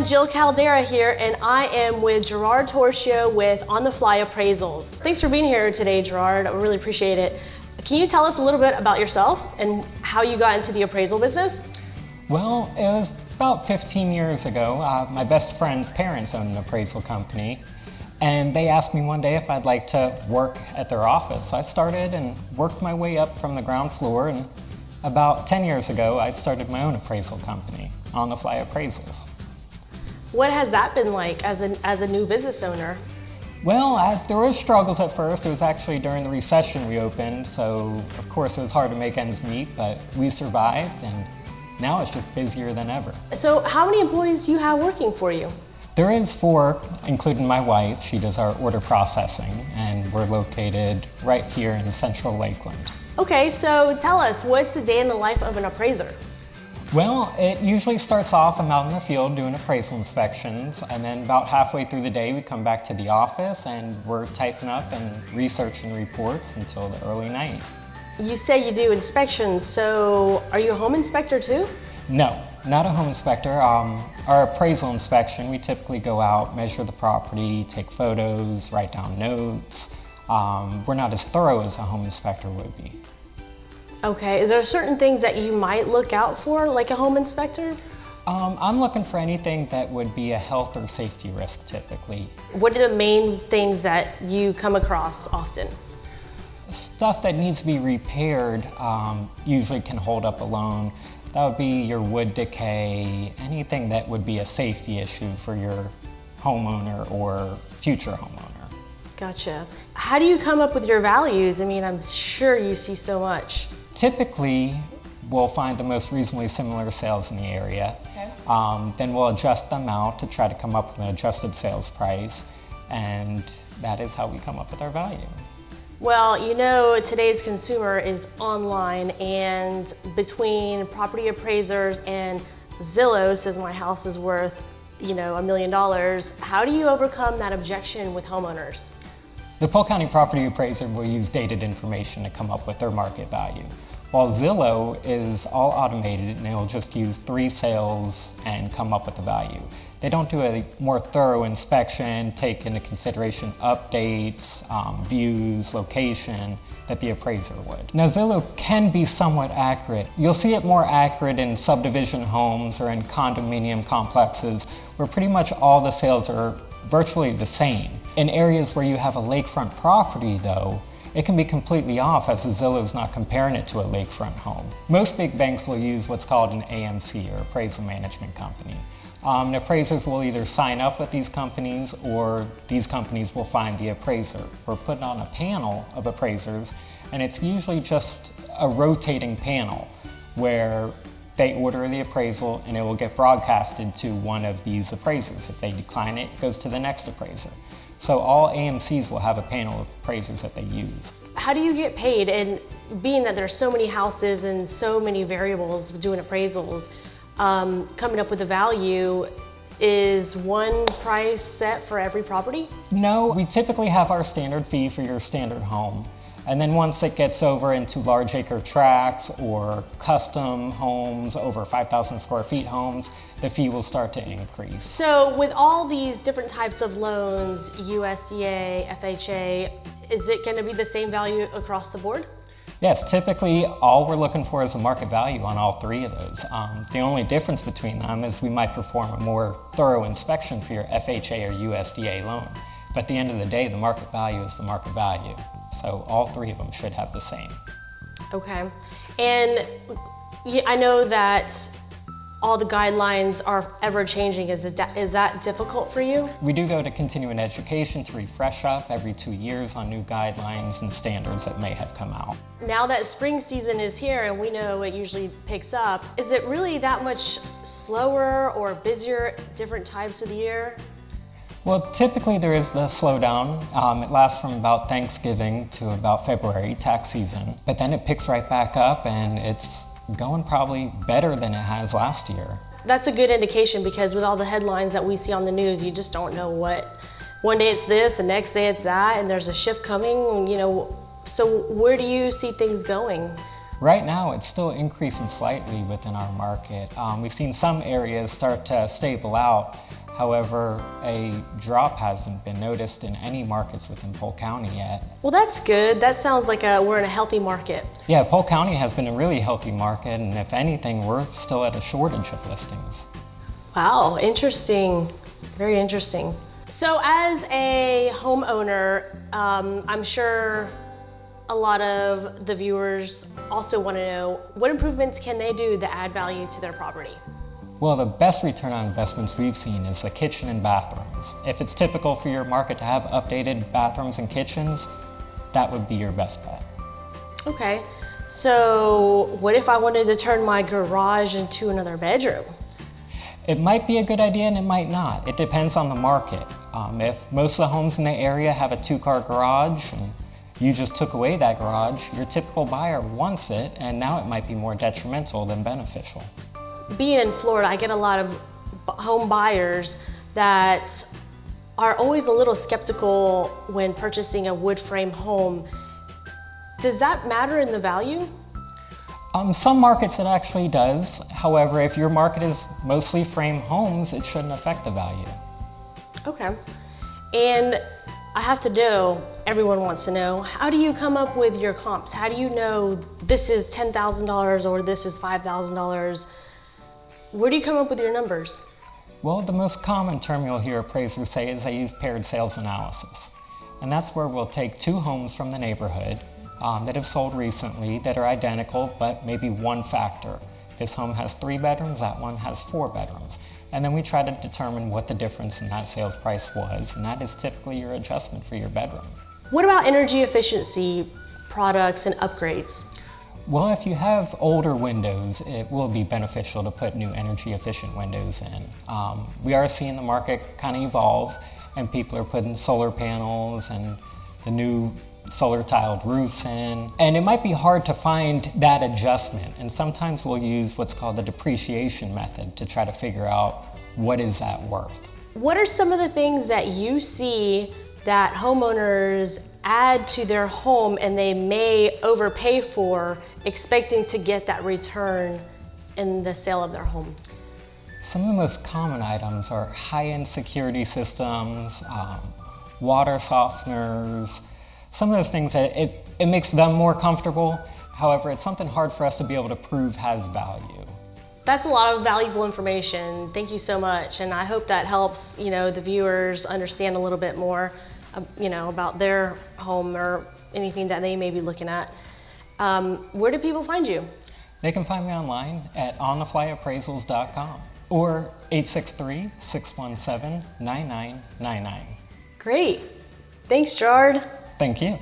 Jill Caldera here, and I am with Gerard Torchio with On the Fly Appraisals. Thanks for being here today, Gerard. I really appreciate it. Can you tell us a little bit about yourself and how you got into the appraisal business? Well, it was about 15 years ago. My best friend's parents owned an appraisal company, and they asked me one day if I'd like to work at their office. So I started and worked my way up from the ground floor, and about 10 years ago, I started my own appraisal company, On the Fly Appraisals. What has that been like as a new business owner? Well, there were struggles at first. It was actually during the recession we opened, so of course it was hard to make ends meet, but we survived, and now it's just busier than ever. So how many employees do you have working for you? There is 4, including my wife. She does our order processing, and we're located right here in central Lakeland. Okay, so tell us, what's a day in the life of an appraiser? Well, it usually starts off, I'm out in the field doing appraisal inspections, and then about halfway through the day we come back to the office and we're typing up and researching reports until the early night. You say you do inspections, so are you a home inspector too? No, not a home inspector. Our appraisal inspection, we typically go out, measure the property, take photos, write down notes. We're not as thorough as a home inspector would be. Okay, is there certain things that you might look out for, like a home inspector? I'm looking for anything that would be a health or safety risk typically. What are the main things that you come across often? Stuff that needs to be repaired usually can hold up a loan. That would be your wood decay, anything that would be a safety issue for your homeowner or future homeowner. Gotcha. How do you come up with your values? I mean, I'm sure you see so much. Typically, we'll find the most reasonably similar sales in the area. Okay. Then we'll adjust them out to try to come up with an adjusted sales price, and that is how we come up with our value. Well, you know, today's consumer is online, and between property appraisers and Zillow says my house is worth, $1 million. How do you overcome that objection with homeowners? The Polk County Property Appraiser will use dated information to come up with their market value, while Zillow is all automated and they'll just use 3 sales and come up with the value. They don't do a more thorough inspection, take into consideration updates, views, location that the appraiser would. Now, Zillow can be somewhat accurate. You'll see it more accurate in subdivision homes or in condominium complexes where pretty much all the sales are virtually the same. In areas where you have a lakefront property though, it can be completely off as Zillow's not comparing it to a lakefront home. Most big banks will use what's called an AMC or appraisal management company. And appraisers will either sign up with these companies or these companies will find the appraiser. We're putting on a panel of appraisers, and it's usually just a rotating panel where they order the appraisal and it will get broadcasted to one of these appraisers. If they decline it, it goes to the next appraiser. So all AMCs will have a panel of appraisers that they use. How do you get paid? And being that there's so many houses and so many variables doing appraisals, coming up with a value, is one price set for every property? No, we typically have our standard fee for your standard home. And then once it gets over into large acre tracts or custom homes, over 5,000 square feet homes, the fee will start to increase. So with all these different types of loans, USDA, FHA, is it going to be the same value across the board? Yes, typically all we're looking for is a market value on all 3 of those. The only difference between them is we might perform a more thorough inspection for your FHA or USDA loan. But at the end of the day, the market value is the market value. So all 3 of them should have the same. Okay. And I know that all the guidelines are ever changing. Is that difficult for you? We do go to continuing education to refresh up every 2 years on new guidelines and standards that may have come out. Now that spring season is here and we know it usually picks up, is it really that much slower or busier different times of the year? Well, typically there is the slowdown. It lasts from about Thanksgiving to about February, tax season. But then it picks right back up and it's going probably better than it has last year. That's a good indication because with all the headlines that we see on the news, you just don't know what. One day it's this, the next day it's that, and there's a shift coming, So where do you see things going? Right now, it's still increasing slightly within our market. We've seen some areas start to stable out. However, a drop hasn't been noticed in any markets within Polk County yet. Well, that's good. That sounds like we're in a healthy market. Yeah, Polk County has been a really healthy market, and if anything, we're still at a shortage of listings. Wow, interesting. Very interesting. So as a homeowner, I'm sure a lot of the viewers also want to know what improvements can they do to add value to their property? Well, the best return on investments we've seen is the kitchen and bathrooms. If it's typical for your market to have updated bathrooms and kitchens, that would be your best bet. Okay, so what if I wanted to turn my garage into another bedroom? It might be a good idea and it might not. It depends on the market. If most of the homes in the area have a 2-car garage and you just took away that garage, your typical buyer wants it, and now it might be more detrimental than beneficial. Being in Florida, I get a lot of home buyers that are always a little skeptical when purchasing a wood frame home. Does that matter in the value? Some markets it actually does. However, if your market is mostly frame homes, it shouldn't affect the value. Okay. And I have to know, everyone wants to know, how do you come up with your comps? How do you know this is $10,000 or this is $5,000? Where do you come up with your numbers? Well, the most common term you'll hear appraisers say is they use paired sales analysis. And that's where we'll take 2 homes from the neighborhood that have sold recently that are identical, but maybe one factor. This home has 3 bedrooms, that one has 4 bedrooms. And then we try to determine what the difference in that sales price was, and that is typically your adjustment for your bedroom. What about energy efficiency products and upgrades? Well, if you have older windows, it will be beneficial to put new energy efficient windows in. We are seeing the market kind of evolve, and people are putting solar panels and the new solar tiled roofs in. And it might be hard to find that adjustment, and sometimes we'll use what's called the depreciation method to try to figure out what is that worth. What are some of the things that you see that homeowners add to their home and they may overpay for, expecting to get that return in the sale of their home? Some of the most common items are high-end security systems, water softeners, some of those things that it makes them more comfortable. However, it's something hard for us to be able to prove has value. That's a lot of valuable information. Thank you so much. And I hope that helps, the viewers understand a little bit more, about their home or anything that they may be looking at. Where do people find you? They can find me online at ontheflyappraisals.com or 863-617-9999. Great. Thanks, Gerard. Thank you.